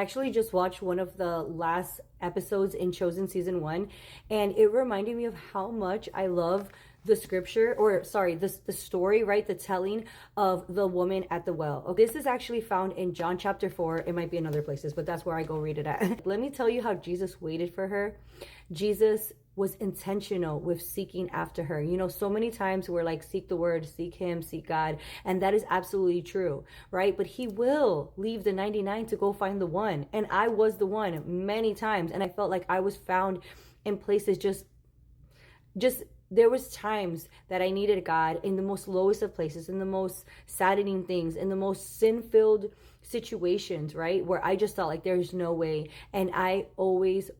actually just watched one of the last episodes in Chosen season 1, and it reminded me of how much I love the scripture, or sorry, the story, right? The telling of the woman at the well. Okay, this is actually found in John chapter 4. It might be in other places, but that's where I go read it at. Let me tell you how Jesus waited for her. Jesus was intentional with seeking after her. You know, so many times we're like, seek the word, seek him, seek God. And that is absolutely true, right? But he will leave the 99 to go find the one. And I was the one many times. And I felt like I was found in places just there was times that I needed God in the most lowest of places, in the most saddening things, in the most sin-filled situations, right? Where I just felt like there's no way. And I always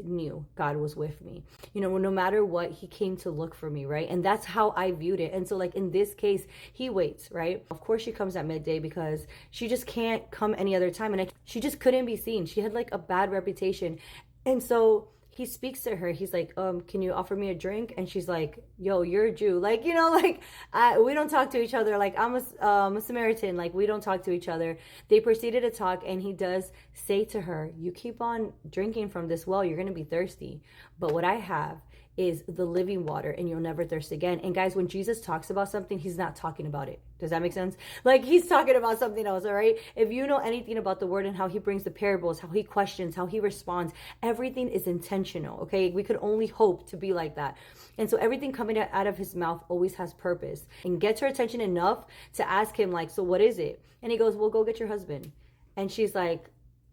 knew God was with me. You know, no matter what, he came to look for me, right? And that's how I viewed it. And so like in this case, he waits, right? Of course she comes at midday because she just can't come any other time. And she just couldn't be seen. She had like a bad reputation. And so he speaks to her. He's like, can you offer me a drink? And she's like, yo, you're a Jew. Like, you know, like, we don't talk to each other. Like, I'm a Samaritan. Like, we don't talk to each other. They proceeded to talk, and he does say to her, you keep on drinking from this well, you're going to be thirsty. But what I have is the living water, and you'll never thirst again. And guys, when Jesus talks about something, he's not talking about it. Does that make sense? Like, he's talking about something else, all right? If you know anything about the word and how he brings the parables, how he questions, how he responds, everything is intentional, okay? We could only hope to be like that. And so everything coming out of his mouth always has purpose and gets her attention enough to ask him, like, so what is it? And he goes, well, go get your husband. And she's like,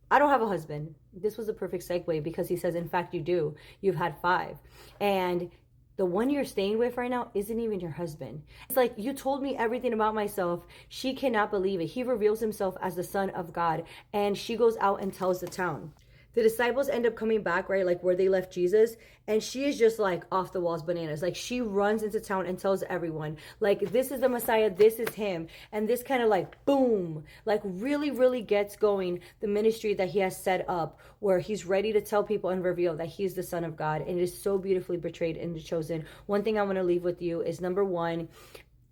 I don't have a husband. This was a perfect segue because he says, in fact, you do. You've had 5. And the one you're staying with right now isn't even your husband. It's like, you told me everything about myself. She cannot believe it. He reveals himself as the Son of God. And she goes out and tells the town. The disciples end up coming back, right? Like where they left Jesus. And she is just like off the walls bananas. Like she runs into town and tells everyone, like, this is the Messiah. This is him. And this kind of like, boom, like really gets going the ministry that he has set up, where he's ready to tell people and reveal that he's the Son of God. And it is so beautifully portrayed in The Chosen. One thing I want to leave with you is, number 1,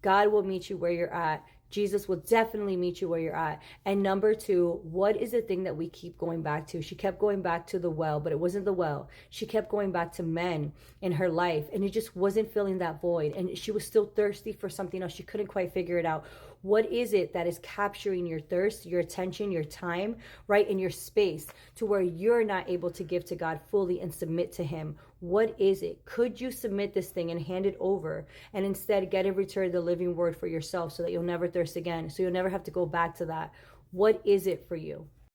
God will meet you where you're at. Jesus will definitely meet you where you're at. And number 2, what is the thing that we keep going back to? She kept going back to the well, but it wasn't the well. She kept going back to men in her life, and it just wasn't filling that void. And she was still thirsty for something else. She couldn't quite figure it out. What is it that is capturing your thirst, your attention, your time, right, in your space, to where you're not able to give to God fully and submit to him? What is it? Could you submit this thing and hand it over, and instead get in return the living word for yourself, so that you'll never thirst again, so you'll never have to go back to that? What is it for you?